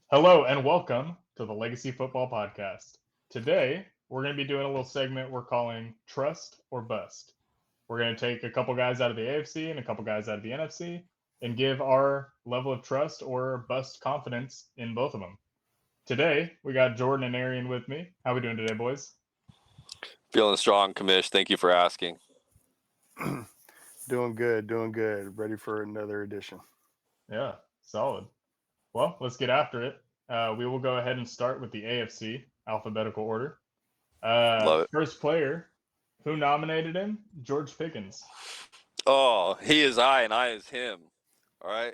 Hello and welcome to the Legacy Football Podcast. Today, we're going to be doing a little segment we're calling Trust or Bust. We're going to take a couple guys out of the AFC and a couple guys out of the NFC and give our level of trust or bust confidence in both of them. Today, we got Jordan and Aryan with me. How we doing today, boys? Feeling strong, Commish. Thank you for asking. Doing good, doing good. Ready for another edition. Yeah, solid. Well, let's get after it. We will go ahead and start with the AFC alphabetical order. Love it. First player, who nominated him? George Pickens. Oh, he is I and I is him. All right.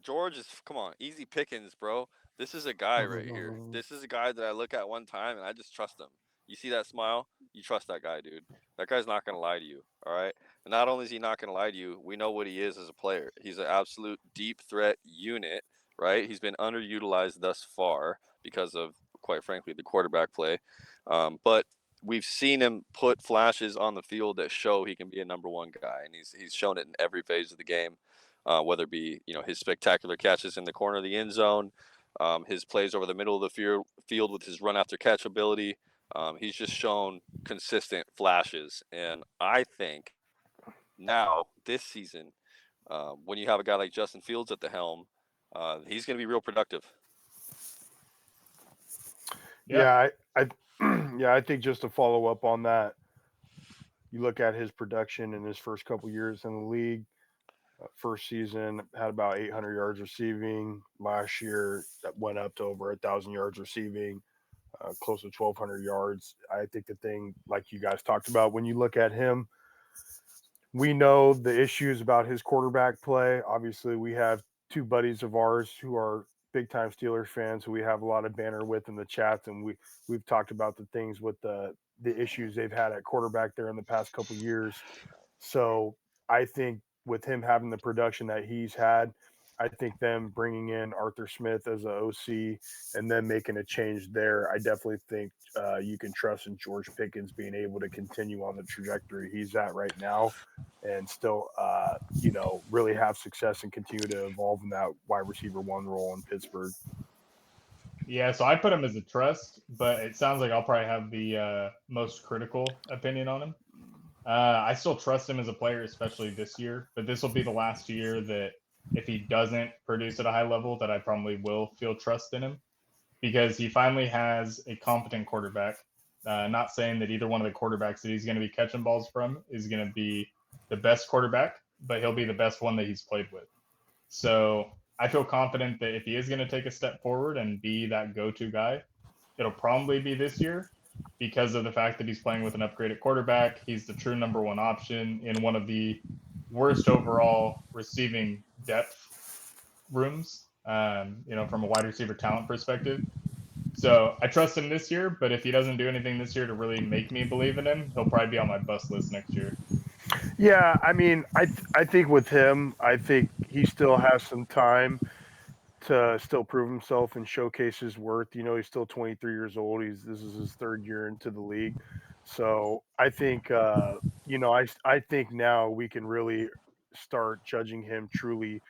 George is, come on, easy pickings, bro. This is a guy right here. This is a guy that I look at one time and I just trust him. You see that smile? You trust that guy, dude. That guy's not going to lie to you. All right. And not only is he not going to lie to you, we know what he is as a player. He's an absolute deep threat unit, right? He's been underutilized thus far because of, quite frankly, the quarterback play. But we've seen him put flashes on the field that show he can be a number one guy. And he's shown it in every phase of the game. Whether it be his spectacular catches in the corner of the end zone, his plays over the middle of the field with his run after catch ability. He's just shown consistent flashes, and I think now this season, when you have a guy like Justin Fields at the helm, he's going to be real productive. Yeah, I think just to follow up on that, you look at his production in his first couple years in the league. First season had about 800 yards receiving. Last year that went up to over 1,000 yards receiving, close to 1,200 yards. I think the thing, like you guys talked about, when you look at him, we know the issues about his quarterback play. Obviously, we have two buddies of ours who are big time Steelers fans who we have a lot of banter with in the chats, and we've talked about the things with the issues they've had at quarterback there in the past couple years. So I think with him having the production that he's had, I think them bringing in Arthur Smith as a OC and then making a change there, I definitely think you can trust in George Pickens being able to continue on the trajectory he's at right now and still, really have success and continue to evolve in that wide receiver one role in Pittsburgh. Yeah, so I put him as a trust, but it sounds like I'll probably have the most critical opinion on him. I still trust him as a player, especially this year, but this will be the last year that if he doesn't produce at a high level, that I probably will feel trust in him because he finally has a competent quarterback. Not saying that either one of the quarterbacks that he's going to be catching balls from is going to be the best quarterback, but he'll be the best one that he's played with. So I feel confident that if he is going to take a step forward and be that go-to guy, it'll probably be this year because of the fact that he's playing with an upgraded quarterback. He's the true number one option in one of the worst overall receiving depth rooms, from a wide receiver talent perspective. So I trust him this year, but if he doesn't do anything this year to really make me believe in him, he'll probably be on my bust list next year. Yeah, I mean, I think with him, I think he still has some time to still prove himself and showcase his worth. He's still 23 years old. This is his third year into the league, so I think I think now we can really start judging him truly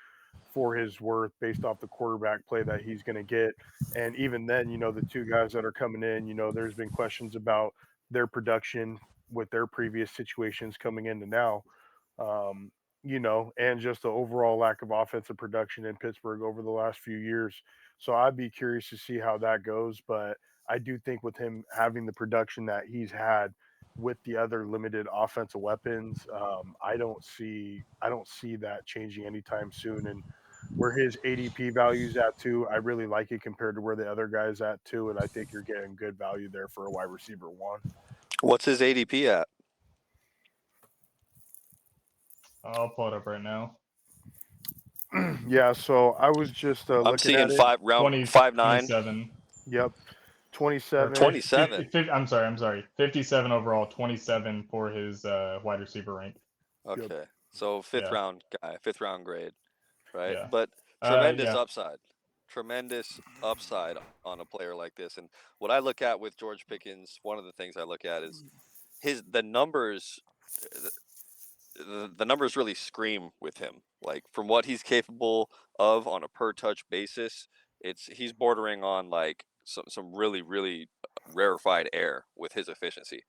for his worth based off the quarterback play that he's going to get. And even then, the two guys that are coming in, there's been questions about their production with their previous situations coming into now. Um, and just the overall lack of offensive production in Pittsburgh over the last few years. So I'd be curious to see how that goes. But I do think with him having the production that he's had with the other limited offensive weapons, I don't see that changing anytime soon. And where his ADP values at too, I really like it compared to where the other guys at too. And I think you're getting good value there for a wide receiver one. What's his ADP at? I'll pull it up right now. Yeah, so I was just I'm looking at seeing it. 5'9". 27. Yep, Or 27. 27. I'm sorry. 57 overall, 27 for his wide receiver rank. Yep. Okay, so fifth Yeah, round guy, fifth round grade, right? yeah, But tremendous yeah. upside, tremendous upside on a player like this. And what I look at with George Pickens, one of the things I look at is the numbers. The numbers really scream with him. Like from what he's capable of on a per touch basis, he's bordering on like some really really rarefied air with his efficiency.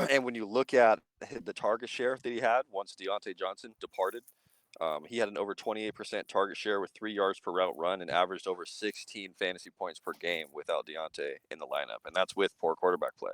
And when you look at the target share that he had once Deontay Johnson departed, he had an over 28% target share with 3 yards per route run and averaged over 16 fantasy points per game without Deontay in the lineup, and that's with poor quarterback play.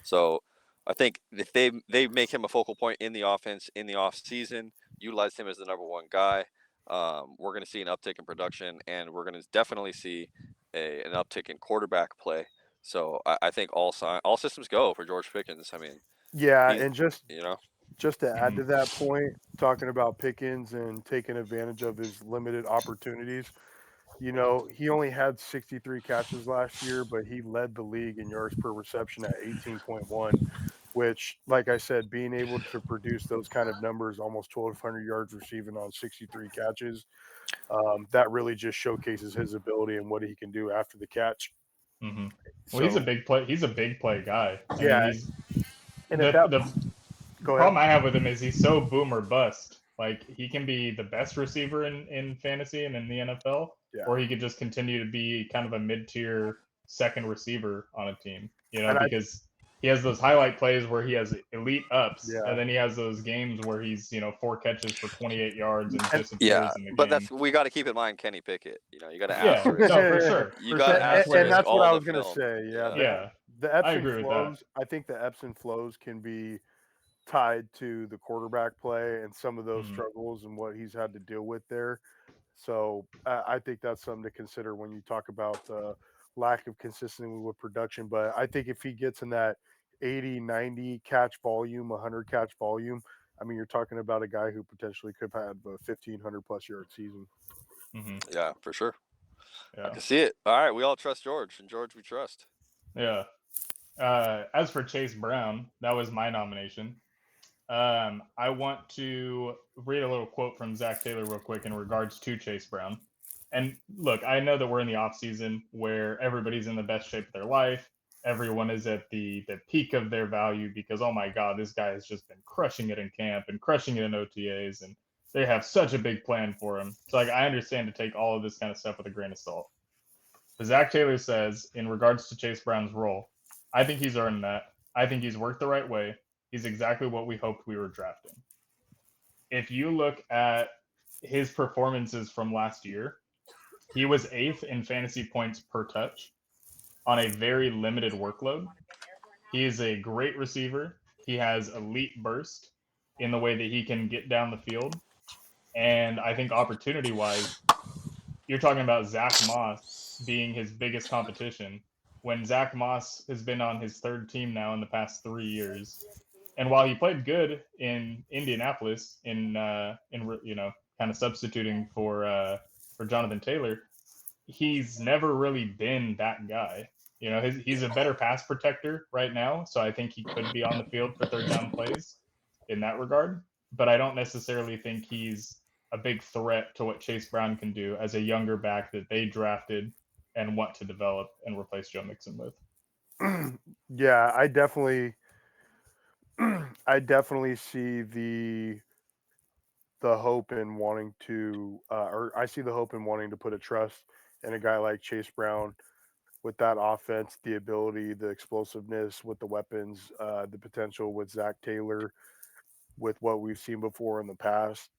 So I think if they make him a focal point in the offense in the off season, utilize him as the number one guy, we're going to see an uptick in production, and we're going to definitely see an uptick in quarterback play. So I think all systems go for George Pickens. I mean, Yeah, he's and just you know just to add Mhm. to that point, talking about Pickens and taking advantage of his limited opportunities, he only had 63 catches last year, but he led the league in yards per reception at 18.1, which, like I said, being able to produce those kind of numbers, almost 1,200 yards receiving on 63 catches, that really just showcases his ability and what he can do after the catch. Mhm. Well, he's a So, big play. He's a big play guy. I mean, yeah, he's and at that, the go ahead. problem I have with him is he's so boom or bust. Like he can be the best receiver in fantasy and in the NFL, Yeah, or he could just continue to be kind of a mid tier second receiver on a team. and Because he has those highlight plays where he has elite ups, and yeah, then he has those games where he's 4 catches for 28 yards and and yeah, disappears in the but game. we got to keep in mind Kenny Pickett. You got to Yeah, no, for sure, you for got sure, to and that's and where asterisk that's what all I the was gonna film. say. Yeah, Yeah, the ebbs I and agree with that. flows. I think the ebbs and flows can be tied to the quarterback play and some of those Mhm. struggles and what he's had to deal with there. So I think that's something to consider when you talk about the lack of consistency with production. But I think if he gets in that 80, 90 catch volume, 100 catch volume, I mean, you're talking about a guy who potentially could have a 1,500 plus yard season. Mhm. yeah, for sure. I Yeah. can see it. All right, we all trust George, and George we trust. Yeah. As for Chase Brown, that was my nomination. I want to read a little quote from Zach Taylor real quick in regards to Chase Brown. And look, I know that we're in the off season where everybody's in the best shape of their life. Everyone is at the peak of their value because oh my god, this guy has just been crushing it in camp and crushing it in OTAs, and they have such a big plan for him. So like I understand to take all of this kind of stuff with a grain of salt. But Zach Taylor says in regards to Chase Brown's role, I think he's earned that. I think he's worked the right way. He's exactly what we hoped we were drafting. If you look at his performances from last year, he was eighth in fantasy points per touch on a very limited workload. He is a great receiver. He has elite burst in the way that he can get down the field. And I think opportunity wise, you're talking about Zach Moss being his biggest competition when Zach Moss has been on his third team now in the past 3 years. And while he played good in Indianapolis in kind of substituting for Jonathan Taylor, he's never really been that guy. He's a better pass protector right now, so I think he could be on the field for third down plays in that regard. But I don't necessarily think he's a big threat to what Chase Brown can do as a younger back that they drafted and want to develop and replace Joe Mixon with. Yeah, I definitely see the hope in wanting to, or I see the hope in wanting to put a trust in a guy like Chase Brown with that offense, the ability, the explosiveness with the weapons, the potential with Zach Taylor, with what we've seen before in the past.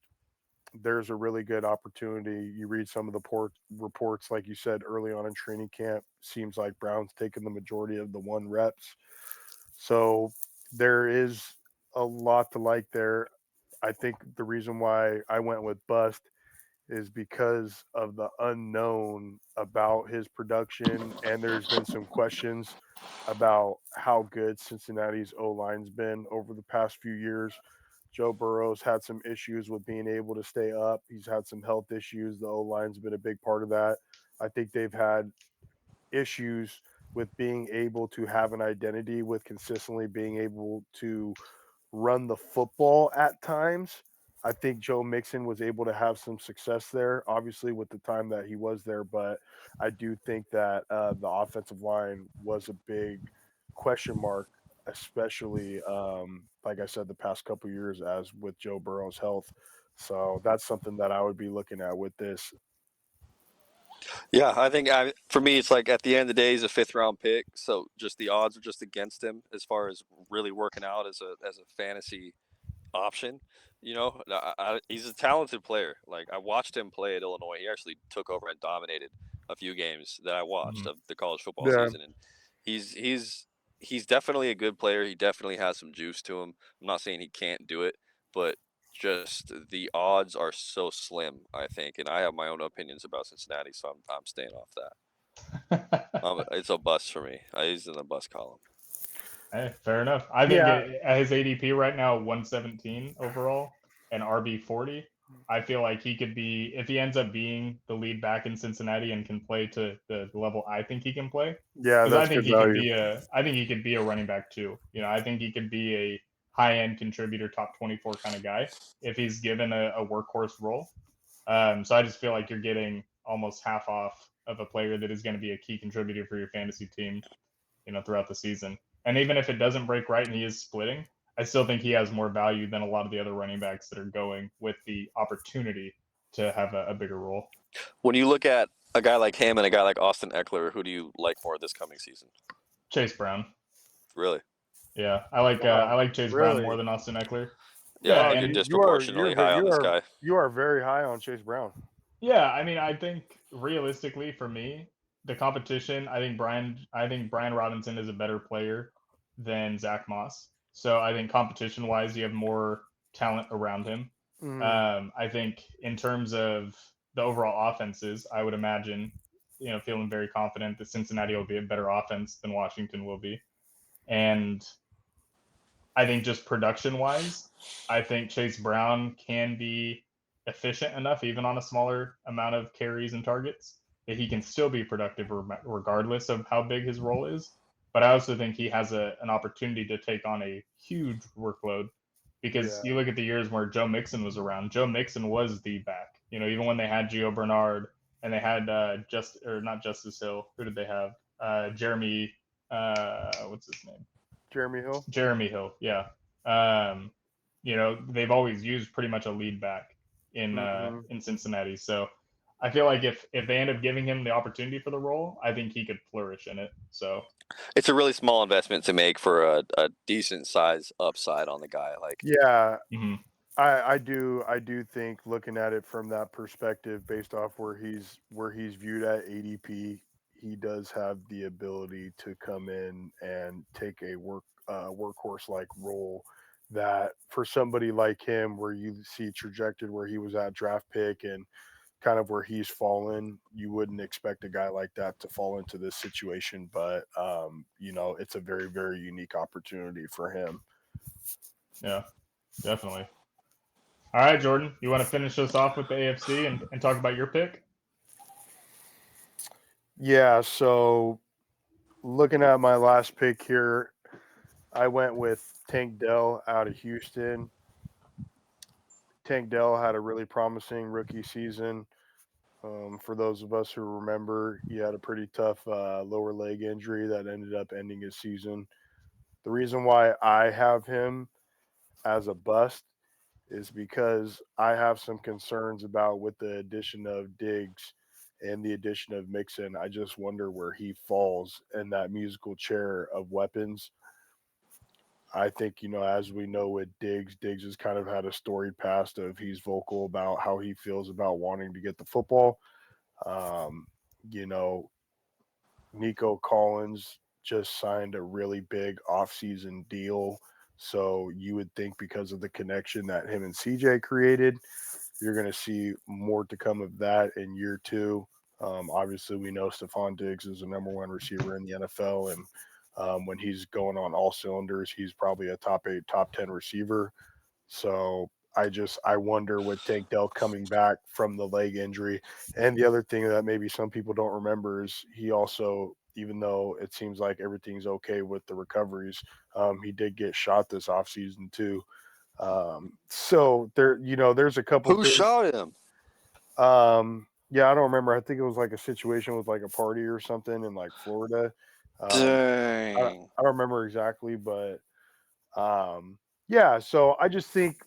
There's a really good opportunity. You read some of the reports, like you said early on in training camp, seems like Brown's taking the majority of the one reps. So there is a lot to like there. I think the reason why I went with bust is because of the unknown about his production, and there's been some questions about how good Cincinnati's O line's been over the past few years. Joe Burrow's had some issues with being able to stay up. He's had some health issues. The O line's been a big part of that. I think they've had issues with being able to have an identity, with consistently being able to run the football at times. I think Joe Mixon was able to have some success there, obviously, with the time that he was there. But I do think that the offensive line was a big question mark, especially, like I said, the past couple years, as with Joe Burrow's health. So that's something that I would be looking at with this. Yeah, I think for me, it's like at the end of the day, he's a 5th-round pick, so just the odds are just against him as far as really working out as a fantasy option. He's a talented player. Like I watched him play at Illinois. He actually took over and dominated a few games that I watched Mhm. of the college football Yeah. season, and he's definitely a good player. He definitely has some juice to him. I'm not saying he can't do it, but just the odds are so slim, I think, and I have my own opinions about Cincinnati, so I'm staying off that. It's a bust for me. He's in the bust column. Hey, fair enough. I think Yeah. at his ADP right now, 117 overall and RB 40. I feel like he could be, if he ends up being the lead back in Cincinnati and can play to the level I think he can play, Yeah, because I that's think good he could value. be I think he could be a running back too. I think he could be a high end contributor, top 24 kind of guy if he's given a workhorse role. So I just feel like you're getting almost half off of a player that is going to be a key contributor for your fantasy team, throughout the season. And even if it doesn't break right and he is splitting, I still think he has more value than a lot of the other running backs that are going with the opportunity to have a bigger role. When you look at a guy like him and a guy like Austin Eckler, who do you like more this coming season? Chase Brown. Really? Yeah, Wow. I like Chase Brown more Really? than Austin Eckler. Yeah, I Yeah, Wow, think you're and disproportionately high on this guy. you are very high on Chase Brown. yeah, I mean, I think realistically for me, the competition, I think Brian Robinson is a better player than Zach Moss. So I think competition wise, you have more talent around him. Mm. I think in terms of the overall offenses, I would imagine, feeling very confident that Cincinnati will be a better offense than Washington will be. And I think just production wise, I think Chase Brown can be efficient enough, even on a smaller amount of carries and targets, that he can still be productive regardless of how big his role is. But I also think he has an opportunity to take on a huge workload because Yeah. you look at the years where Joe Mixon was around. Joe Mixon was the back. Even when they had Gio Bernard and they had not Justice Hill. Who did they have? Jeremy. What's his name? Jeremy Hill. Jeremy Hill, yeah. They've always used pretty much a lead back Mm-hmm. in Cincinnati. So I feel like if they end up giving him the opportunity for the role, I think he could flourish in it. So It's a really small investment to make for a decent size upside on the guy. Like, Yeah, mhm. I do think looking at it from that perspective, based off where he's viewed at ADP, he does have the ability to come in and take a workhorse like role that for somebody like him, where you see trajected where he was at draft pick and kind of where he's fallen, you wouldn't expect a guy like that to fall into this situation. But it's a very, very unique opportunity for him. Yeah, definitely. All right, Jordan, you want to finish us off with the AFC and talk about your pick? Yeah, so looking at my last pick here, I went with Tank Dell out of Houston. Tank Dell had a really promising rookie season. For those of us who remember, he had a pretty tough lower leg injury that ended up ending his season. The reason why I have him as a bust is because I have some concerns about with the addition of Diggs and the addition of Mixon. I just wonder where he falls in that musical chair of weapons. I think, as we know with Diggs has kind of had a storied past of he's vocal about how he feels about wanting to get the football. Um, you know, Nico Collins just signed a really big offseason deal. So you would think because of the connection that him and CJ created, you're going to see more to come of that in year two. Obviously, we know Stephon Diggs is the number one receiver in the NFL, and when he's going on all cylinders, he's probably a top 8, top 10 receiver. So I wonder with Tank Dell coming back from the leg injury, and the other thing that maybe some people don't remember is he also, even though it seems like everything's okay with the recoveries, he did get shot this offseason too. So there's a couple who things. shot him? Yeah, I don't remember. I think it was like a situation with like a party or something in like Florida. I Dang. don't remember exactly, but yeah. So I just think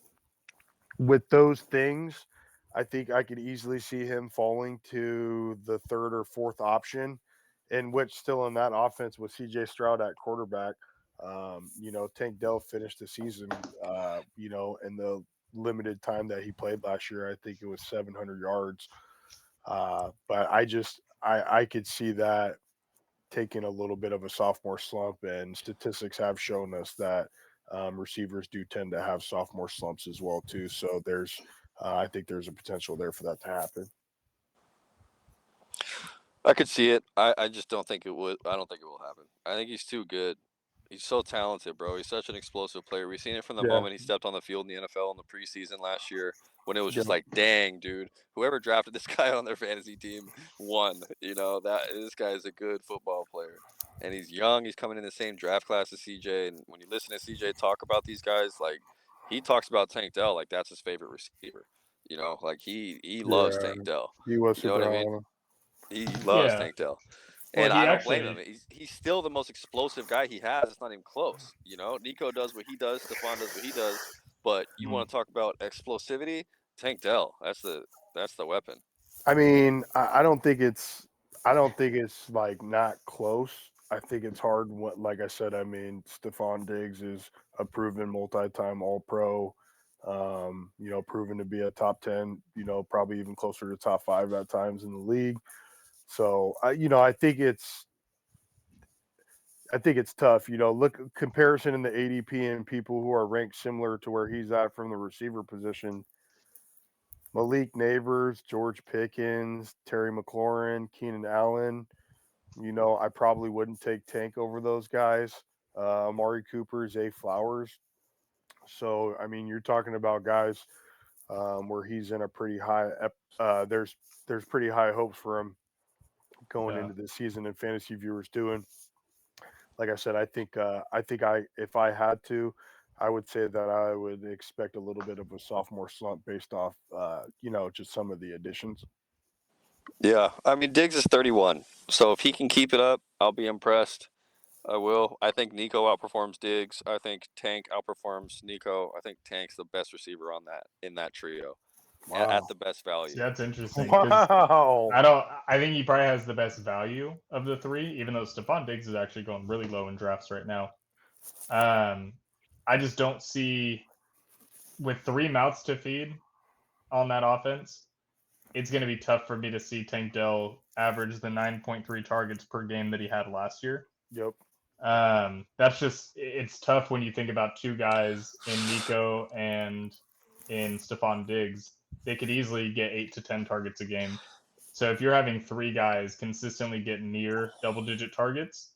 with those things, I think I could easily see him falling to the third or fourth option, in which still in that offense with CJ Stroud at quarterback. Tank Dell finished the season, in the limited time that he played last year. I think it was 700 yards. But I could see that taking a little bit of a sophomore slump, and statistics have shown us that receivers do tend to have sophomore slumps as well too. So I think there's a potential there for that to happen. I could see it. I just don't think it would. I don't think it will happen. I think he's too good. He's so talented, bro. He's such an explosive player. We've seen it from the Yeah, moment he stepped on the field in the NFL in the preseason last year, when it was yeah, just like, dang, dude, whoever drafted this guy on their fantasy team won. That this guy is a good football player, and he's young. He's coming in the same draft class as CJ. And when you listen to CJ talk about these guys, like he talks about Tank Dell like that's his favorite receiver. Like he loves yeah. Tank Dell. He was You know what super I high mean? on him. He loves Yeah. Tank Dell. Well, And he I don't blame him. actually, He's still the most explosive guy he has. It's not even close. Nico does what he does. Stephon does what he does. But you mm, want to talk about explosivity? Tank Dell. That's the weapon. I mean, I don't think it's like not close. I think it's hard. What, like I said, I mean, Stephon Diggs is a proven multi-time All-Pro. Proven to be a top 10. Probably even closer to top 5 at times in the league. So, I think it's tough. Look comparison in the ADP and people who are ranked similar to where he's at from the receiver position. Malik Neighbors, George Pickens, Terry McLaurin, Keenan Allen. I probably wouldn't take Tank over those guys. Amari Cooper, Zay Flowers. So, I mean, you're talking about guys where he's in a pretty high. There's pretty high hopes for him going yeah. into this season, and fantasy viewers doing. Like I said, I think if I had to, I would say that I would expect a little bit of a sophomore slump based off, just some of the additions. Yeah. I mean, Diggs is 31. So if he can keep it up, I'll be impressed. I will. I think Nico outperforms Diggs. I think Tank outperforms Nico. I think Tank's the best receiver in that trio at Wow. the best See, value. that's interesting because Wow. I think he probably has the best value of the three, even though Stephon Diggs is actually going really low in drafts right now. I just don't see, with three mouths to feed on that offense, it's going to be tough for me to see Tank Dell average the 9.3 targets per game that he had last year. Yep. That's just, it's tough when you think about two guys in Nico and in Stephon Diggs. They could easily get 8 to 10 targets a game. So if you're having three guys consistently get near double digit targets,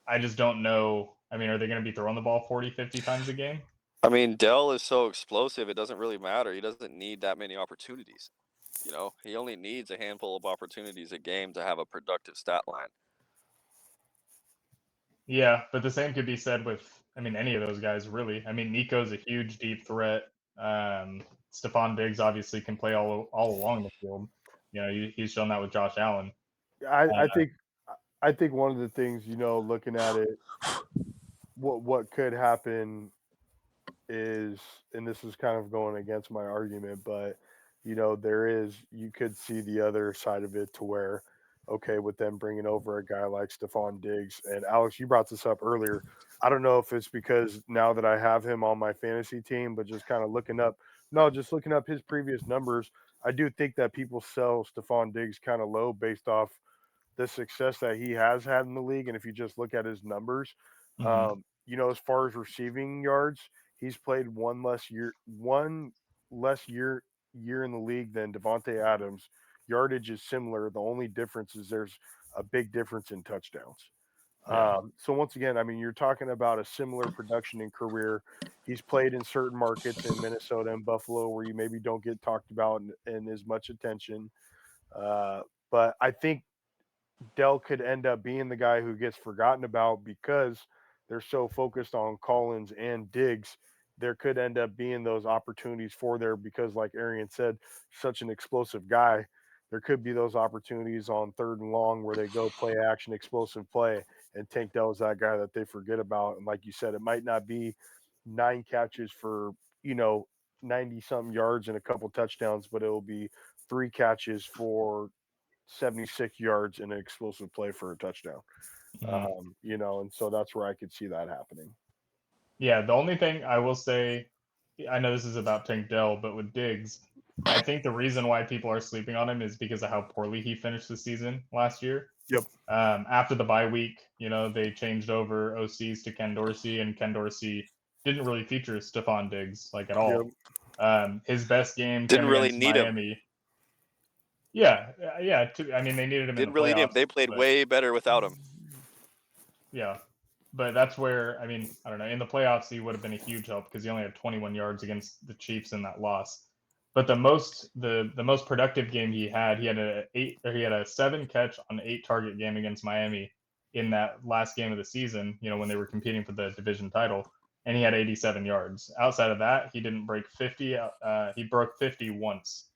I just don't know. I mean, are they going to be throwing the ball 40, 50 times a game? I mean, Dell is so explosive, it doesn't really matter. He doesn't need that many opportunities. He only needs a handful of opportunities a game to have a productive stat line. Yeah, but the same could be said with, I mean, any of those guys, really. I mean, Nico's a huge deep threat. Stephon Diggs obviously can play all along the field. He's shown that with Josh Allen. I, Uh, I think I think one of the things, looking at it, what could happen is, and this is kind of going against my argument, but you could see the other side of it to where, okay, with them bringing over a guy like Stephon Diggs, and Alex, you brought this up earlier. I don't know if it's because now that I have him on my fantasy team, but just kind of just looking up his previous numbers, I do think that people sell Stephon Diggs kind of low based off the success that he has had in the league. And if you just look at his numbers, mhm. as far as receiving yards, he's played one less year in the league than Devontae Adams. Yardage is similar. The only difference is there's a big difference in touchdowns. Yeah. So once again, I mean, you're talking about a similar production in career. He's played in certain markets in Minnesota and Buffalo where you maybe don't get talked about in as much attention. But I think Dell could end up being the guy who gets forgotten about because they're so focused on Collins and Diggs. There could end up being those opportunities for there because, like Aryan said, such an explosive guy. There could be those opportunities on third and long where they go play action, explosive play, and Tank Dell is that guy that they forget about. And like you said, it might not be 9 catches for, you know, 90-something yards and a couple touchdowns, but it'll be 3 catches for 76 yards in an explosive play for a touchdown. And so that's where I could see that happening. Yeah, the only thing I will say, I know this is about Tank Dell, but with Diggs, I think the reason why people are sleeping on him is because of how poorly he finished the season last year. Yep. After the bye week, they changed over OCs to Ken Dorsey, and Ken Dorsey didn't really feature Stephon Diggs at all. Yep. His best game Didn't came really against need him. Miami. Yeah. I mean, they needed him Didn't in the really need him. playoffs. They played but- way better without him. Yeah. But that's where, I don't know, in the playoffs, he would have been a huge help because he only had 21 yards against the Chiefs in that loss. But the most productive game he had a 7 catch on 8 target game against Miami in that last game of the season, when they were competing for the division title, and he had 87 yards. Outside of that, he didn't break 50. He broke 50 once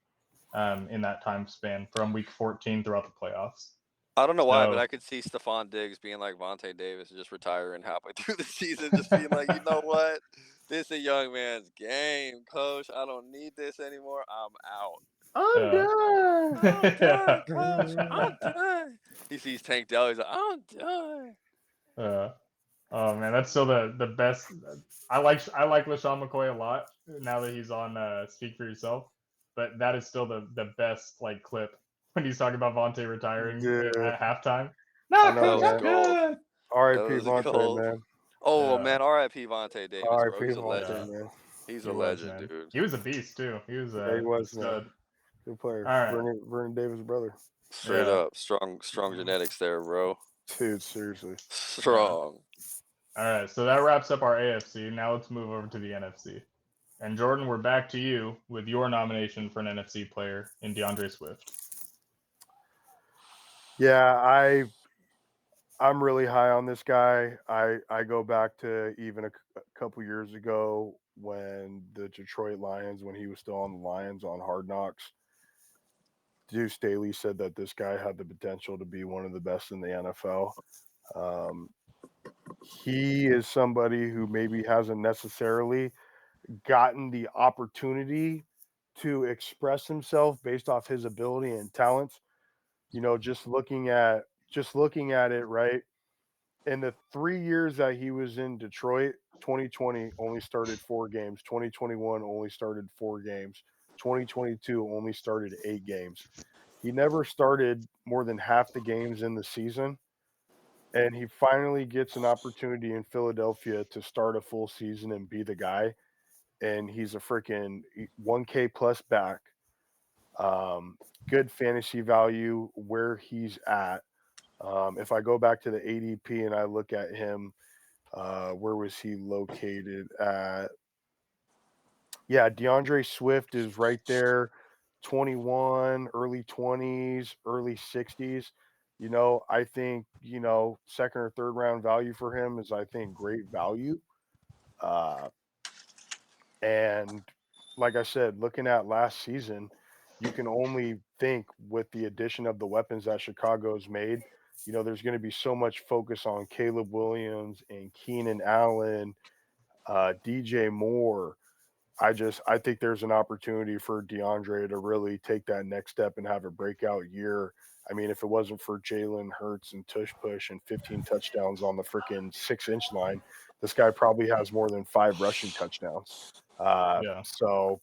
in that time span from week 14 throughout the playoffs. I don't know why, but I could see Stephon Diggs being like Vontae Davis and just retiring halfway through the season, just being like, you know what? This is a young man's game, coach. I don't need this anymore. I'm out. I'm done. I'm done, coach. I'm done. He sees Tank Dell. He's like, I'm done. Oh man, that's still the best. I like LaShawn McCoy a lot now that he's on Speak for Yourself, but that is still the best clip when he's talking about Vontae retiring at halftime. I know, That was gold. R.I.P. That was Vontae, gold. man. Oh man, R.I.P. Vontae Davis, bro. R.I.P. He's a Vontae, legend. man. He's He a was, legend, man. dude. He was a beast too. He was Yeah, he was, a man. stud. Good player. All right. Vernon Davis' brother. Straight up, strong genetics there, bro. Dude, seriously. Strong. All right, so that wraps up our AFC. Now let's move over to the NFC. And Jordan, we're back to you with your nomination for an NFC player in DeAndre Swift. Yeah, I'm really high on this guy. I go back to even a couple years ago when the Detroit Lions, when he was still on the Lions on Hard Knocks, Deuce Staley said that this guy had the potential to be one of the best in the NFL. He is somebody who maybe hasn't necessarily gotten the opportunity to express himself based off his ability and talents. Just looking at it, right? In the 3 years that he was in Detroit, 2020 only started 4 games, 2021 only started 4 games, 2022 only started 8 games. He never started more than half the games in the season, and he finally gets an opportunity in Philadelphia to start a full season and be the guy, and he's a freaking 1K plus back. Good fantasy value where he's at. If I go back to the ADP and I look at him, where was he located at? Yeah, DeAndre Swift is right there, 21, early 20s, early 60s. I think, second or third round value for him is, I think, great value. And like I said, looking at last season, you can only think with the addition of the weapons that Chicago's made, there's going to be so much focus on Caleb Williams and Keenan Allen, DJ Moore. I think there's an opportunity for DeAndre to really take that next step and have a breakout year. I mean, if it wasn't for Jalen Hurts and tush push and 15 touchdowns on the freaking 6-inch line, this guy probably has more than 5 rushing touchdowns. So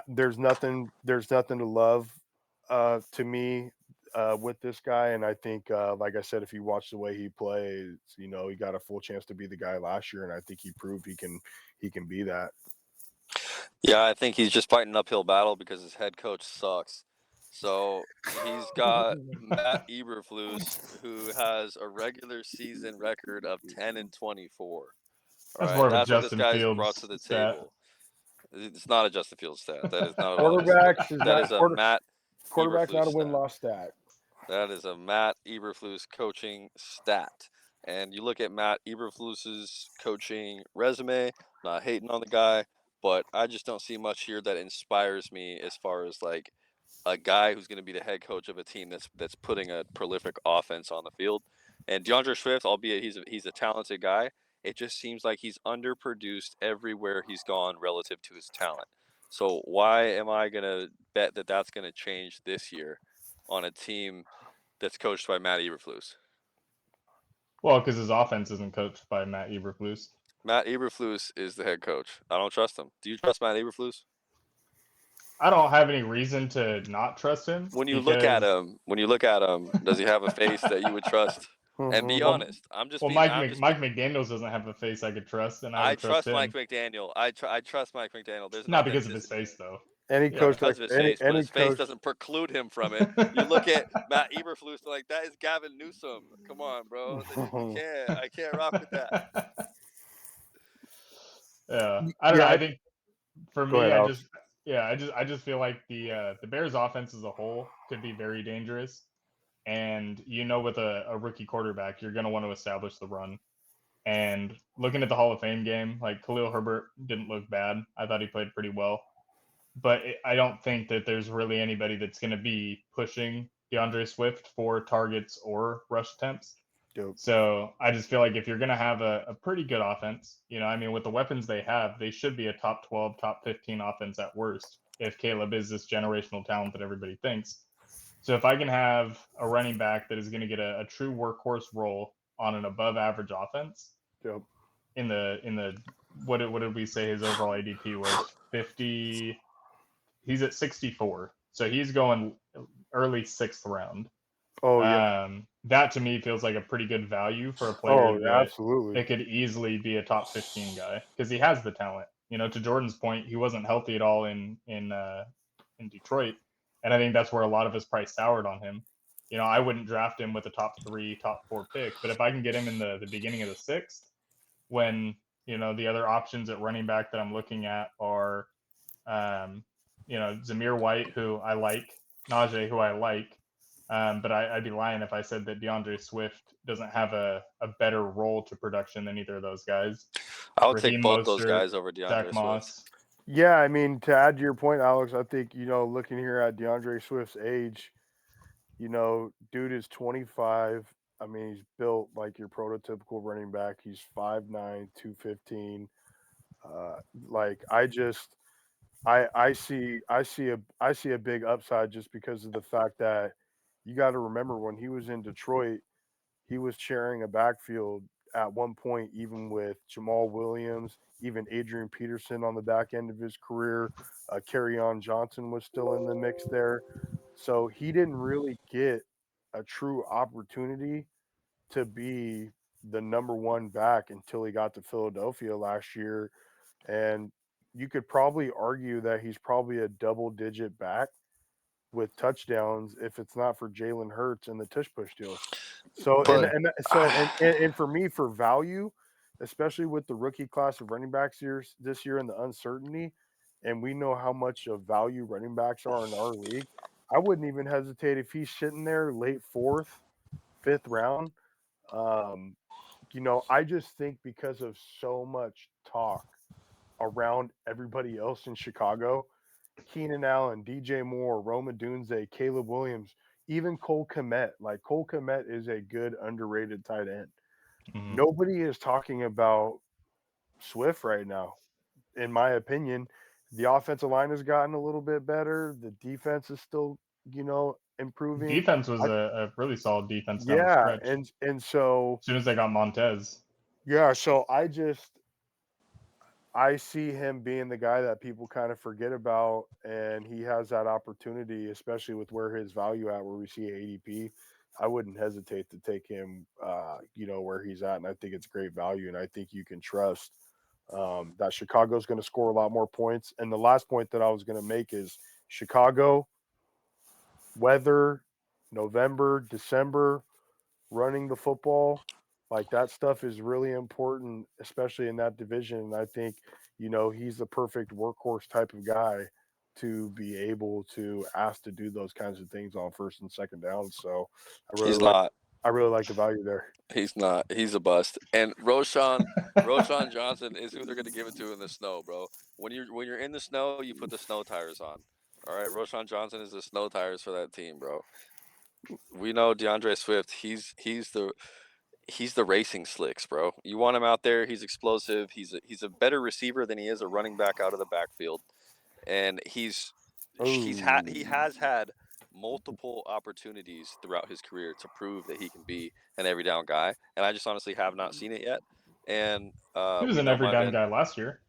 there's nothing to love to me with this guy. And I think, like I said, if you watch the way he plays, he got a full chance to be the guy last year. And I think he proved he can be that. Yeah, I think he's just fighting an uphill battle because his head coach sucks. So he's got Matt Eberflus, who has a regular season record of 10-24. That's more of a That's what Justin this guy's Fields brought to the stat. table. It's not a Justin Fields stat. That is not at all. Quarterbacks is That not is a Matt quarterback's not a Eberflus win-loss stat. That is a Matt Eberflus coaching stat. And you look at Matt Eberflus's coaching resume, not hating on the guy, but I just don't see much here that inspires me as far as like a guy who's going to be the head coach of a team that's putting a prolific offense on the field. And DeAndre Swift, albeit he's a talented guy, it just seems like he's underproduced everywhere he's gone relative to his talent. So why am I going to bet that that's going to change this year on a team that's coached by Matt Eberflus? Well, because his offense isn't coached by Matt Eberflus. Matt Eberflus is the head coach. I don't trust him. Do you trust Matt Eberflus? I don't have any reason to not trust him. When you look at him, does he have a face that you would trust? And be Well, honest. Well, Mike McDaniels doesn't have a face I could trust, and I I would trust trust him. Mike McDaniel. I trust Mike McDaniel. There's Not nothing because of his face, though. Any Yeah, coach because like of his face, but his face coach, doesn't preclude him from it. You look at Matt Eberflus, like that is Gavin Newsom. Come on, bro. I can't rock with that. Yeah, I don't know. I think for Go me, ahead, I just feel like the Bears' offense as a whole could be very dangerous. And with a rookie quarterback, you're going to want to establish the run. And looking at the Hall of Fame game, like Khalil Herbert didn't look bad. I thought he played pretty well. But I don't think that there's really anybody that's going to be pushing DeAndre Swift for targets or rush attempts. Dope. So I just feel like if you're going to have a pretty good offense, with the weapons they have, they should be a top 12, top 15 offense at worst if Caleb is this generational talent that everybody thinks. So if I can have a running back that is going to get a true workhorse role on an above average offense, Yep. in the what did we say his overall ADP was? 50. He's at 64, so he's going early 6th round. Oh yeah. That to me feels like a pretty good value for a player absolutely. that could easily be a top 15 guy because he has the talent. To Jordan's point, he wasn't healthy at all in Detroit, and I think that's where a lot of his price soured on him. I wouldn't draft him with a top 3, top 4 pick, but if I can get him in the beginning of the 6th, when the other options at running back that I'm looking at are, Zamir White, who I like, Najee, who I like, but I'd be lying if I said that DeAndre Swift doesn't have a better role to production than either of those guys. I would take both those guys over DeAndre Zach Swift. Moss. Yeah, I mean, to add to your point, Alex, I think, looking here at DeAndre Swift's age, dude is 25. I mean, he's built like your prototypical running back. He's 5'9", 215. I see a big upside just because of the fact that you got to remember when he was in Detroit, he was sharing a backfield at one point, even with Jamal Williams, even Adrian Peterson on the back end of his career. Kerryon Johnson was still in the mix there. So he didn't really get a true opportunity to be the number one back until he got to Philadelphia last year. And you could probably argue that he's probably a double-digit back with touchdowns if it's not for Jalen Hurts and the tush push deal. So and for me, for value, especially with the rookie class of running backs this year and the uncertainty, and we know how much of value running backs are in our league, I wouldn't even hesitate if he's sitting there late 4th, 5th round. I just think because of so much talk around everybody else in Chicago, Keenan Allen, DJ Moore, Roma Dunze, Caleb Williams, even Cole Kmet. Like Cole Kmet is a good underrated tight end. Mm-hmm. Nobody is talking about Swift right now. In my opinion, the offensive line has gotten a little bit better. The defense is still, improving. Defense was a really solid defense down the Yeah, stretch. and so as soon as they got Montez. Yeah, so I see him being the guy that people kind of forget about, and he has that opportunity, especially with where his value at, where we see ADP. I wouldn't hesitate to take him, where he's at, and I think it's great value, and I think you can trust that Chicago's going to score a lot more points. And the last point that I was going to make is Chicago, weather, November, December, running the football. Like that stuff is really important, especially in that division. And I think, he's the perfect workhorse type of guy to be able to ask to do those kinds of things on first and second down. So I really like the value there. He's not. He's a bust. And Roshan Johnson is who they're going to give it to in the snow, bro. When you're in the snow, you put the snow tires on. All right, Roshan Johnson is the snow tires for that team, bro. We know DeAndre Swift. he's the racing slicks, bro. You want him out there. He's explosive. He's a better receiver than he is a running back out of the backfield, and he has had multiple opportunities throughout his career to prove that he can be an every down guy, and I just honestly have not seen it yet. And He was we an know every my down man, guy last year.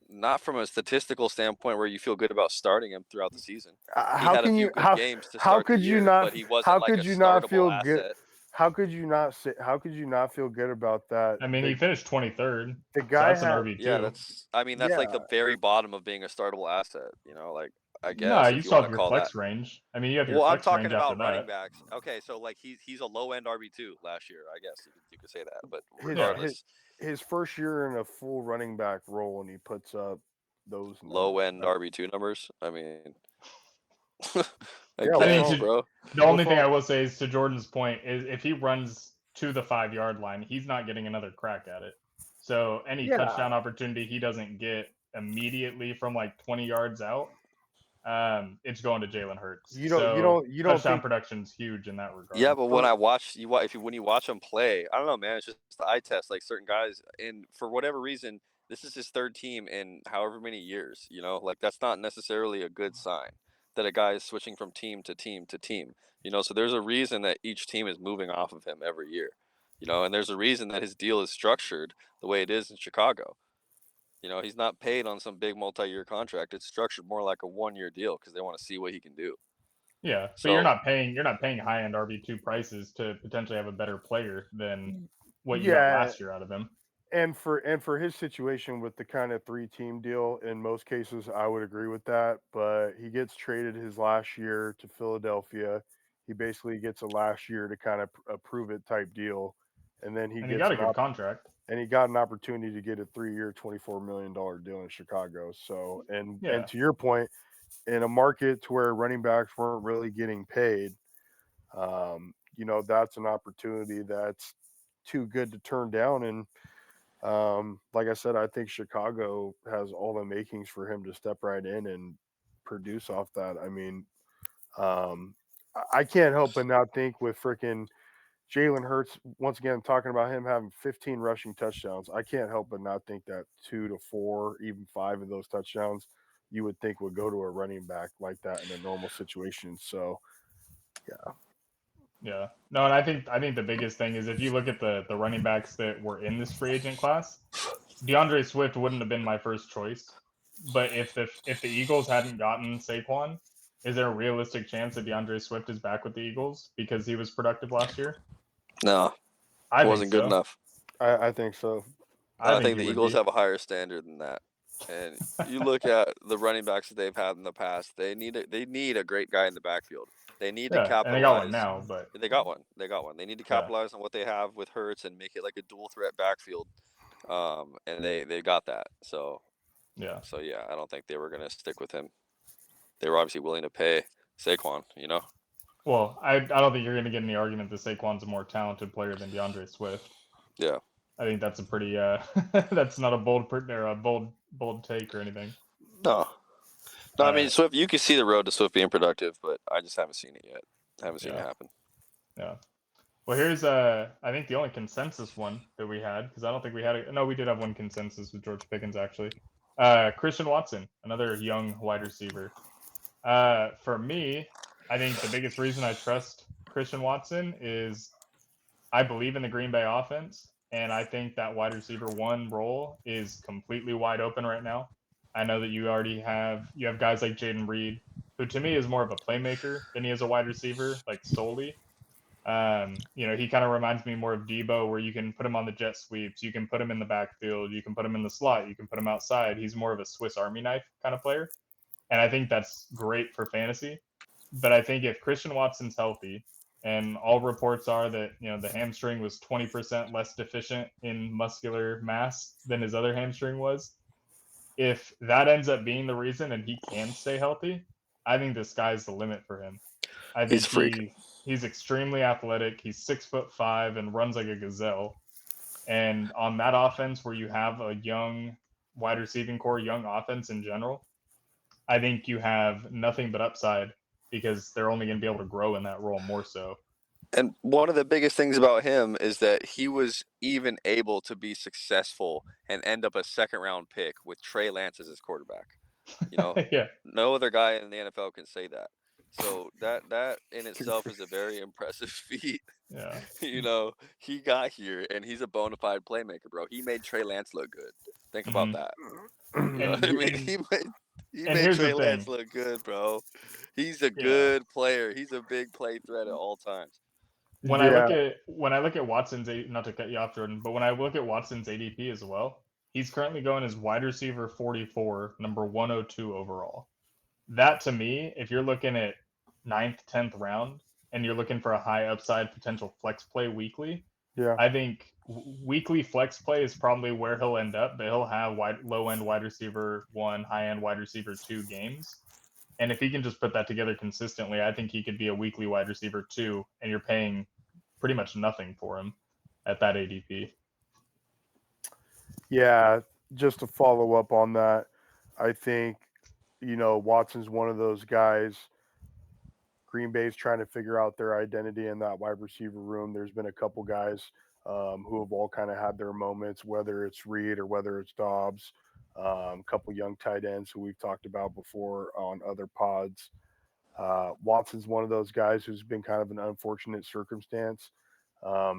not from a statistical standpoint where you feel good about starting him throughout the season. He How had a can few you good games to how start the could you year, not but he wasn't how like a could you not startable feel good? asset. How could you not feel good about that? I mean, he finished 23rd. The So guy that's an had RB2. Yeah, that's like yeah. the very bottom of being a startable asset, like I No, guess you if you still want have to your call that. flex range. I mean, you have your Well, I'm flex talking range after about running that. backs. Okay, so like he's a low end RB2 last year, I guess you could say that. But his regardless, his first year in a full running back role, and he puts up those low numbers. end RB2 numbers. I mean, I Yeah, I mean, guess, well, bro. the only what's thing I wrong? will say is to Jordan's point is if he runs to the 5-yard line, he's not getting another crack at it. So any Yeah. touchdown opportunity he doesn't get immediately from like 20 yards out, it's going to Jalen Hurts. You So don't touchdown think production's huge in that regard. Yeah, but when I watch when you watch him play, I don't know, man. It's just the eye test. Like certain guys, and for whatever reason, this is his third team in however many years. Like that's not necessarily a good sign that a guy is switching from team to team to team. So there's a reason that each team is moving off of him every year. And there's a reason that his deal is structured the way it is in Chicago. He's not paid on some big multi-year contract. It's structured more like a 1-year deal because they want to see what he can do. Yeah, but So you're not paying high end RB2 prices to potentially have a better player than what you got yeah, last year out of him. and for his situation with the kind of 3-team deal, in most cases, I would agree with that. But he gets traded his last year to Philadelphia. He basically gets a last year to kind of prove it type deal, and then he And he gets got a good contract. and he got an opportunity to get a 3-year, $24 million deal in Chicago. So, and Yeah. to your point, in a market to where running backs weren't really getting paid, that's an opportunity that's too good to turn down. And like I said, I think Chicago has all the makings for him to step right in and produce off that. I mean, I can't help but not think with freaking Jalen Hurts, once again, talking about him having 15 rushing touchdowns, I can't help but not think that 2 to 4, even 5 of those touchdowns you would think would go to a running back like that in a normal situation. So, yeah. Yeah. No, and I think the biggest thing is if you look at the running backs that were in this free agent class, DeAndre Swift wouldn't have been my first choice. But if the Eagles hadn't gotten Saquon, is there a realistic chance that DeAndre Swift is back with the Eagles because he was productive last year? no, I wasn't think good so. enough. I think so. I think he the would Eagles be. have a higher standard than that. And you look at the running backs that they've had in the past, they need a great guy in the backfield. They need to Yeah, and they got one capitalize. now, but They got one. They got one. They need to capitalize on what they have with Hurts and make it like a dual threat backfield. And they got that. So yeah. I don't think they were gonna stick with him. They were obviously willing to pay Saquon. Well, I don't think you're going to get any argument that Saquon's a more talented player than DeAndre Swift. Yeah. I think that's a pretty that's not a bold or a bold take or anything. No. No, I mean Swift. You can see the road to Swift being productive, but I just haven't seen it yet. I haven't seen it happen. Yeah. Well, here's I think the only consensus one that we had, because I don't think we had no, we did have one consensus with George Pickens actually. Christian Watson, another young wide receiver. For me, I think the biggest reason I trust Christian Watson is I believe in the Green Bay offense, and I think that wide receiver 1 role is completely wide open right now. I know that you have guys like Jaden Reed, who to me is more of a playmaker than he is a wide receiver, like solely. He kind of reminds me more of Debo, where you can put him on the jet sweeps, you can put him in the backfield, you can put him in the slot, you can put him outside. He's more of a Swiss Army knife kind of player. And I think that's great for fantasy. But I think if Christian Watson's healthy, and all reports are that the hamstring was 20% less deficient in muscular mass than his other hamstring was, if that ends up being the reason and he can stay healthy, I think the sky's the limit for him. I think he's extremely athletic. He's 6'5" and runs like a gazelle. And on that offense where you have a young wide receiving core, young offense in general, I think you have nothing but upside because they're only going to be able to grow in that role more so. And one of the biggest things about him is that he was even able to be successful and end up a second-round pick with Trey Lance as his quarterback. You know, Yeah. no other guy in the NFL can say that. So that in itself is a very impressive feat. Yeah. You know, he got here and he's a bona fide playmaker, bro. He made Trey Lance look good. Think about Mhm. that. You know And what I you mean? and He and made here's the Trey Lance thing. look good, bro. He's a Yeah. good player. He's a big play threat at all times. Yeah, When I look at Watson's not to cut you off, Jordan, but when I look at Watson's ADP as well, he's currently going as wide receiver 44, number 102 overall. That to me, if you're looking at ninth, 10th round, and you're looking for a high upside potential flex play weekly, yeah, I think weekly flex play is probably where he'll end up, but he'll have low end wide receiver 1, high end wide receiver 2 games. And if he can just put that together consistently, I think he could be a weekly wide receiver 2, and you're paying pretty much nothing for him at that ADP. yeah. Just to follow up on that, I think Watson's one of those guys. Green Bay's trying to figure out their identity in that wide receiver room. There's been a couple guys who have all kind of had their moments, whether it's Reed or whether it's Dobbs. A couple young tight ends who we've talked about before on other pods. Watson's one of those guys who's been kind of an unfortunate circumstance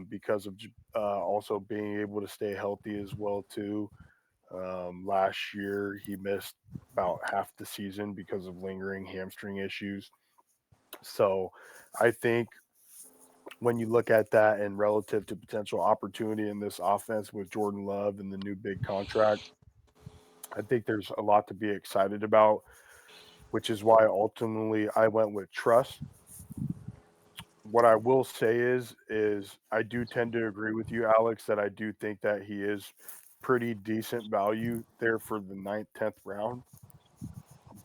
because of also being able to stay healthy as well too. Last year he missed about half the season because of lingering hamstring issues. So I think when you look at that and relative to potential opportunity in this offense with Jordan Love and the new big contract, I think there's a lot to be excited about, which is why ultimately I went with trust. What I will say is I do tend to agree with you, Alex, that I do think that he is pretty decent value there for the ninth, 10th round.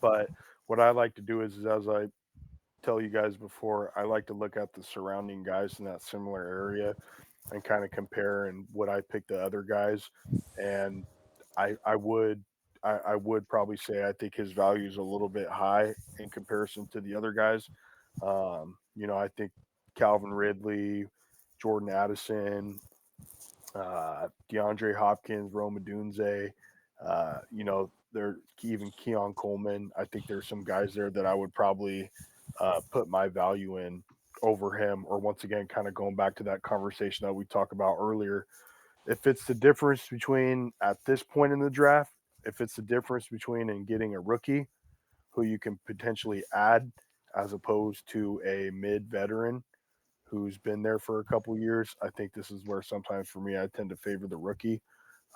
But what I like to do is as I tell you guys before, I like to look at the surrounding guys in that similar area and kind of compare and would I pick the other guys. And I would I would probably say I think his value is a little bit high in comparison to the other guys. I think Calvin Ridley, Jordan Addison, DeAndre Hopkins, Rome Odunze, there even Keon Coleman. I think there's some guys there that I would probably put my value in over him. Or once again, kind of going back to that conversation that we talked about earlier. If it's the difference between at this point in the draft, if it's the difference between in getting a rookie who you can potentially add as opposed to a mid veteran who's been there for a couple years, I think this is where sometimes for me I tend to favor the rookie.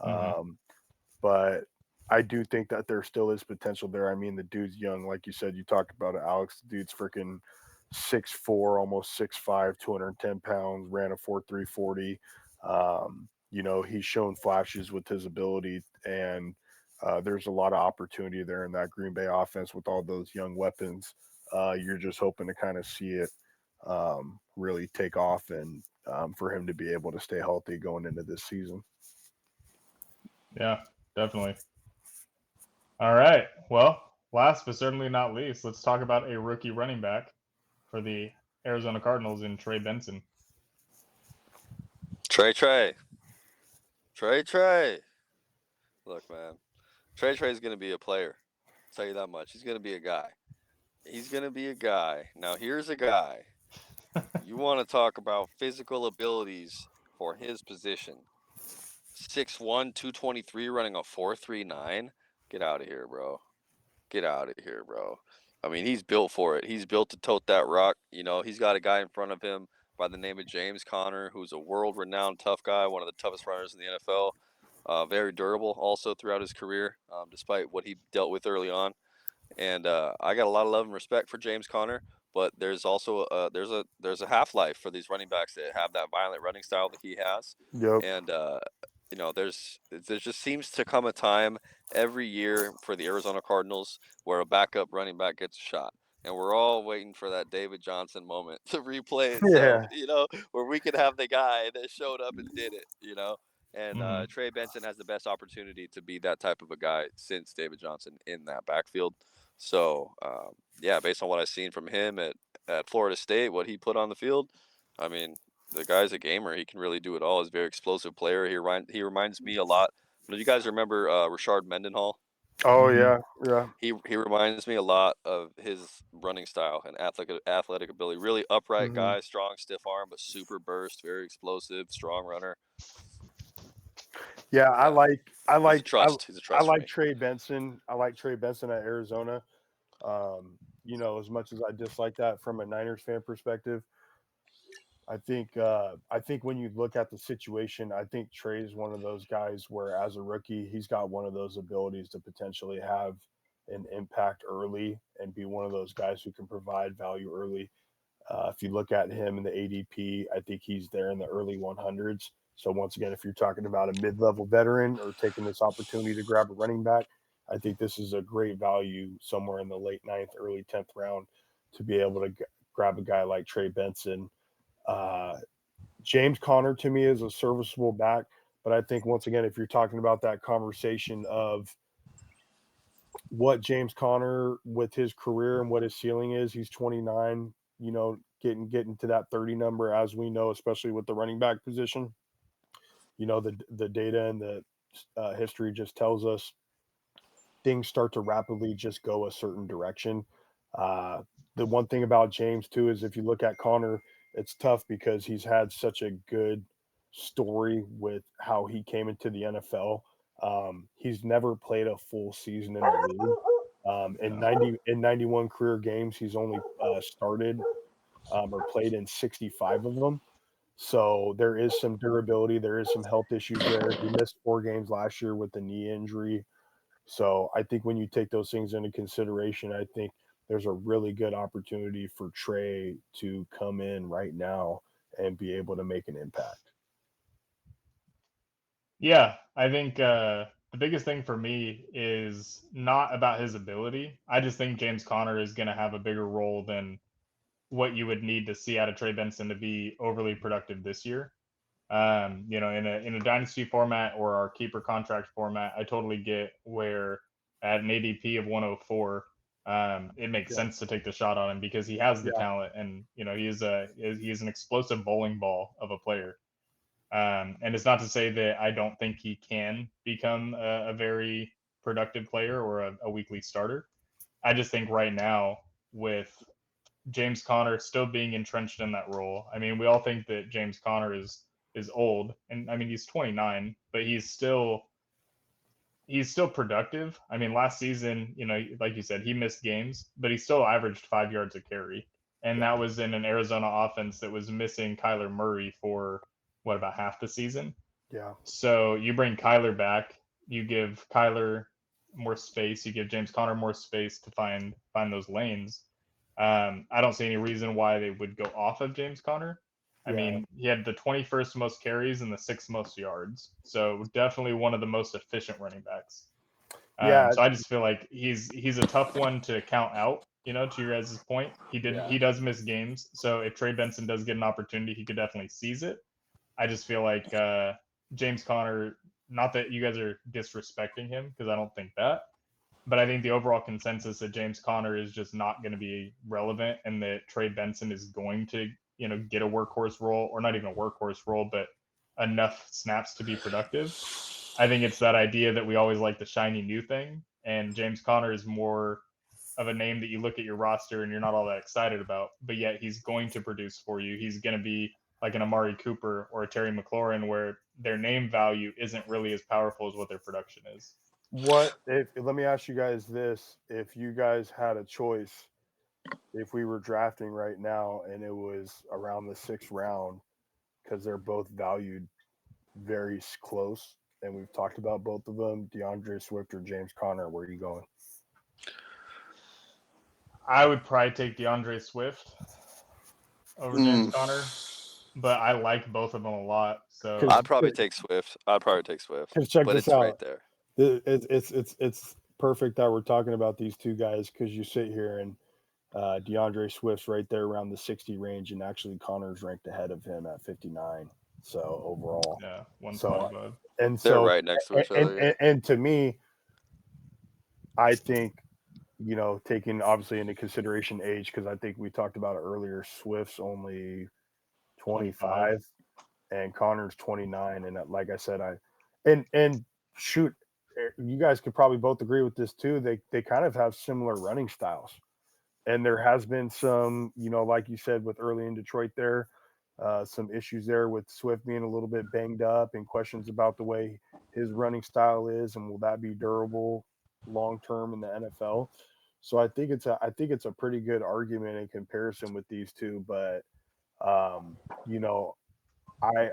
Mm-hmm. But I do think that there still is potential there. I mean, the dude's young, like you said. You talked about it, Alex. The dude's freaking 6'4", almost 6'5", 210 pounds. Ran a 4.340. He's shown flashes with his ability, and there's a lot of opportunity there in that Green Bay offense with all those young weapons. You're just hoping to kind of see it really take off and for him to be able to stay healthy going into this season. Yeah, definitely. All right. Well, last but certainly not least, let's talk about a rookie running back for the Arizona Cardinals in Trey Benson. Trey. Look, man. Trey is going to be a player. I'll tell you that much. He's going to be a guy. Now, here's a guy. You want to talk about physical abilities for his position. 6'1", 223, running a 4.39. Get out of here, bro. I mean, he's built for it. He's built to tote that rock. He's got a guy in front of him by the name of James Conner, who's a world-renowned tough guy, one of the toughest runners in the NFL. Very durable also throughout his career, despite what he dealt with early on. And I got a lot of love and respect for James Conner, but there's also there's a half-life for these running backs that have that violent running style that he has. Yep. And there just seems to come a time every year for the Arizona Cardinals where a backup running back gets a shot. And we're all waiting for that David Johnson moment to replay itself, Yeah. where we could have the guy that showed up and did it. And Mm-hmm. Trey Benson has the best opportunity to be that type of a guy since David Johnson in that backfield. So, based on what I've seen from him at Florida State, what he put on the field, I mean, the guy's a gamer. He can really do it all. He's a very explosive player. He reminds me a lot. Do you guys remember Rashard Mendenhall? Oh Mhm. yeah. He reminds me a lot of his running style and athletic ability. Really upright Hmm. guy, strong, stiff arm, but super burst, very explosive, strong runner. Yeah, I Yeah. like I He's a like I, trust. He's a I trust for like me. Trey Benson. I like Trey Benson at Arizona. As much as I dislike that from a Niners fan perspective, I think when you look at the situation, I think Trey is one of those guys where as a rookie, he's got one of those abilities to potentially have an impact early and be one of those guys who can provide value early. If you look at him in the ADP, I think he's there in the early 100s. So once again, if you're talking about a mid-level veteran or taking this opportunity to grab a running back, I think this is a great value somewhere in the late 9th, early 10th round to be able to grab a guy like Trey Benson. Uh, James Conner to me is a serviceable back, but I think once again, if you're talking about that conversation of what James Conner with his career and what his ceiling is, he's 29, getting to that 30 number as we know, especially with the running back position. The data and the history just tells us things start to rapidly just go a certain direction. Uh, the one thing about James too is if you look at Connor, it's tough because he's had such a good story with how he came into the NFL. He's never played a full season in the league. In Yeah. 91 career games, he's only started or played in 65 of them. So there is some durability. There is some health issues there. He missed 4 games last year with the knee injury. So I think when you take those things into consideration, I think there's a really good opportunity for Trey to come in right now and be able to make an impact. Yeah, I think the biggest thing for me is not about his ability. I just think James Conner is going to have a bigger role than what you would need to see out of Trey Benson to be overly productive this year. In a dynasty format or our keeper contract format, I totally get where at an ADP of 104, it makes Yeah, sense to take the shot on him because he has the yeah, talent and he is an explosive bowling ball of a player. And it's not to say that I don't think he can become a very productive player or a weekly starter. I just think right now with James Conner still being entrenched in that role. I mean, we all think that James Conner is old, and I mean he's 29, but he's still productive. I mean, last season, like you said, he missed games, but he still averaged 5 yards a carry, and yeah, that was in an Arizona offense that was missing Kyler Murray for what about half the season. yeah, So you bring Kyler back, you give Kyler more space, you give James Conner more space to find those lanes. I don't see any reason why they would go off of James Conner. I yeah, mean, he had the 21st most carries and the 6th most yards, so definitely one of the most efficient running backs. yeah, So I just feel like he's a tough one to count out. To your guys' point, yeah, he does miss games. So if Trey Benson does get an opportunity, he could definitely seize it. I just feel like James Conner. Not that you guys are disrespecting him, because I don't think that, but I think the overall consensus that James Conner is just not going to be relevant, and that Trey Benson is going to get a workhorse role, or not even a workhorse role, but enough snaps to be productive. I think it's that idea that we always like the shiny new thing, and James Conner is more of a name that you look at your roster and you're not all that excited about, but yet he's going to produce for you. He's going to be like an Amari Cooper or a Terry McLaurin, where their name value isn't really as powerful as what their production is. let me ask you guys this. If you guys had a choice, if we were drafting right now and it was around the 6th round, because they're both valued very close, and we've talked about both of them, DeAndre Swift or James Conner, where are you going? I would probably take DeAndre Swift over James Conner, but I like both of them a lot. So I'd probably take Swift. Because check But this it's right out. there. It's perfect that we're talking about these two guys because you sit here and DeAndre Swift's right there around the 60 range, and actually Connor's ranked ahead of him at 59. So overall, yeah, so 125. and They're so right next to each other. Yeah. and to me, I think taking obviously into consideration age, because I think we talked about it earlier. Swift's only 25, and Connor's 29. And like I said, and shoot, you guys could probably both agree with this too. They kind of have similar running styles, and there has been some, like you said, with early in Detroit there, some issues there with Swift being a little bit banged up and questions about the way his running style is, and will that be durable long term in the NFL? So I think it's a pretty good argument in comparison with these two, but you know,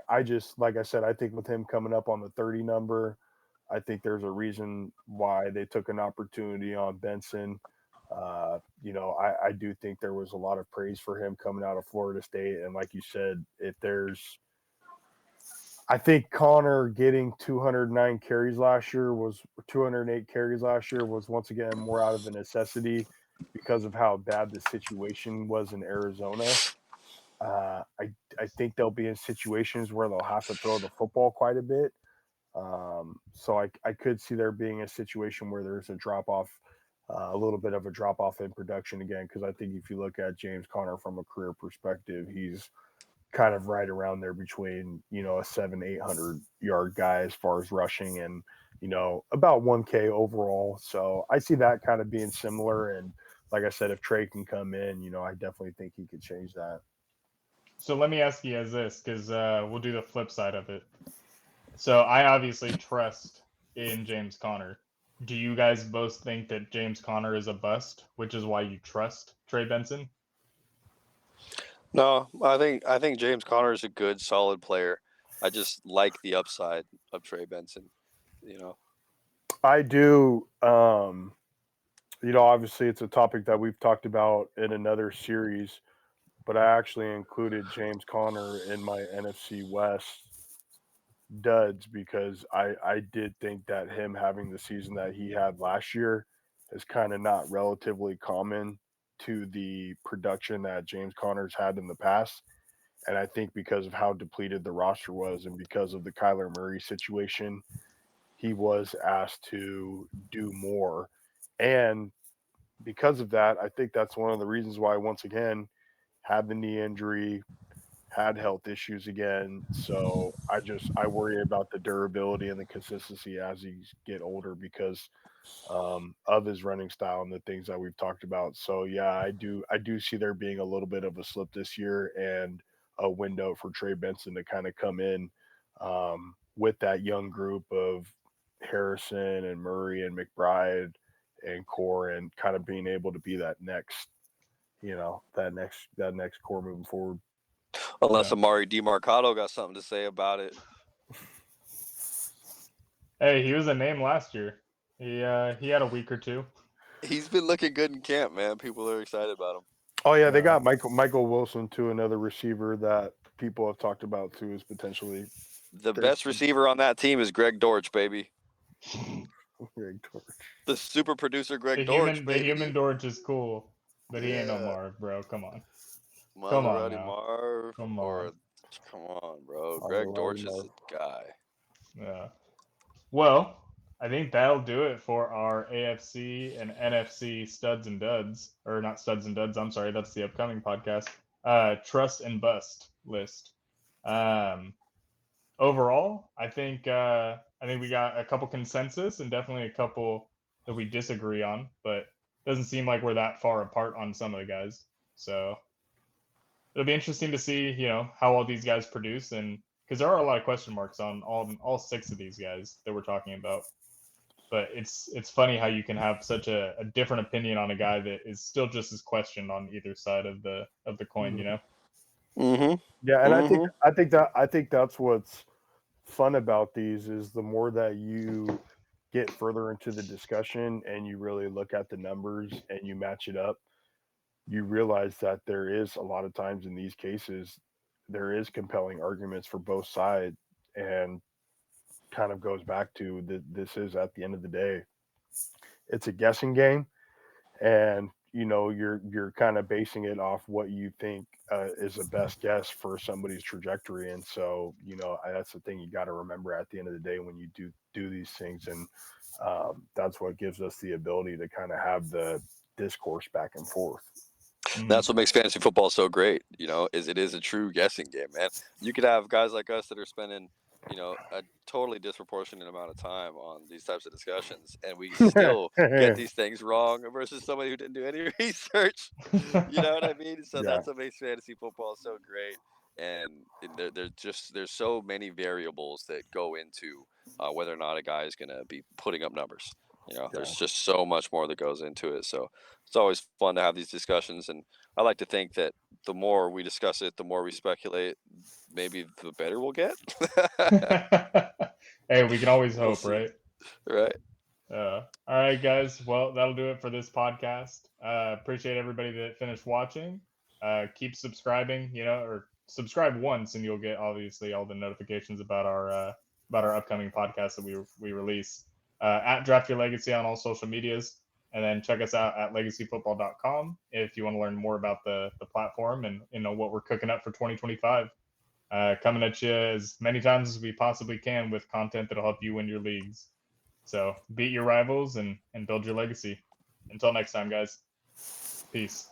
I just, like I said, I think with him coming up on the 30 number, I think there's a reason why they took an opportunity on Benson. I do think there was a lot of praise for him coming out of Florida State, and like you said, I think Connor getting 208 carries last year was once again more out of a necessity because of how bad the situation was in Arizona. I think they'll be in situations where they'll have to throw the football quite a bit. So I could see there being a situation where there's a drop off, a little bit of a drop off in production again, because I think if you look at James Conner from a career perspective, he's kind of right around there between, a 700-800 yard guy as far as rushing, and about 1K overall. So I see that kind of being similar. And like I said, if Trey can come in, I definitely think he could change that. So let me ask you guys this, because we'll do the flip side of it. So I obviously trust in James Conner. Do you guys both think that James Conner is a bust, which is why you trust Trey Benson? No, I think James Conner is a good, solid player. I just like the upside of Trey Benson. I do. Obviously, it's a topic that we've talked about in another series, but I actually included James Conner in my NFC West duds because I did think that him having the season that he had last year is kind of not relatively common to the production that James Conner's had in the past. And I think because of how depleted the roster was and because of the Kyler Murray situation, he was asked to do more. And because of that, I think that's one of the reasons why, once again, had the knee injury, had health issues again. So I worry about the durability and the consistency as he get older because of his running style and the things that we've talked about. So yeah, I do see there being a little bit of a slip this year and a window for Trey Benson to kind of come in with that young group of Harrison and Murray and McBride and Core, and kind of being able to be that next core moving forward. Unless Amari DeMarcado got something to say about it. Hey, he was a name last year. He had a week or two. He's been looking good in camp, man. People are excited about him. Oh yeah, they got Michael Wilson too, another receiver that people have talked about too, is potentially the best receiver on that team is Greg Dortch, baby. Greg Dortch. The super producer Greg Dortch. The human Dortch is cool, but he ain't no Marv, bro. Come on. Come on now. Marv. Come on. Come on, bro. Greg Dortch is a guy. Yeah. Well, I think that'll do it for our AFC and NFC studs and duds, or not studs and duds. I'm sorry, that's the upcoming podcast. Trust and bust list. Overall, I think we got a couple consensus and definitely a couple that we disagree on, but it doesn't seem like we're that far apart on some of the guys. So it'll be interesting to see, how all these guys produce, and because there are a lot of question marks on all six of these guys that we're talking about. But it's funny how you can have such a different opinion on a guy that is still just as questioned on either side of the coin, Mm-hmm. Yeah, and I think that's what's fun about these is the more that you get further into the discussion and you really look at the numbers and you match it up, you realize that there is a lot of times in these cases there is compelling arguments for both sides, and kind of goes back to this is, at the end of the day, it's a guessing game, and you're kind of basing it off what you think is the best guess for somebody's trajectory. And so that's the thing you got to remember at the end of the day when you do these things, and that's what gives us the ability to kind of have the discourse back and forth. That's what makes fantasy football so great, is it is a true guessing game, man. You could have guys like us that are spending, a totally disproportionate amount of time on these types of discussions, and we still get these things wrong versus somebody who didn't do any research. You know what I mean? So Yeah. that's what makes fantasy football so great. And there's so many variables that go into whether or not a guy is going to be putting up numbers. There's just so much more that goes into it. So it's always fun to have these discussions, and I like to think that the more we discuss it, the more we speculate, maybe the better we'll get. Hey, we can always We'll hope, see. right? Right. All right, guys. Well, that'll do it for this podcast. Appreciate everybody that finished watching. Keep subscribing, or subscribe once, and you'll get obviously all the notifications about our upcoming podcast that we release. At Draft Your Legacy on all social medias, and then check us out at legacyfootball.com if you want to learn more about the platform and what we're cooking up for 2025. Coming at you as many times as we possibly can with content that'll help you win your leagues. So beat your rivals and build your legacy. Until next time, guys. Peace.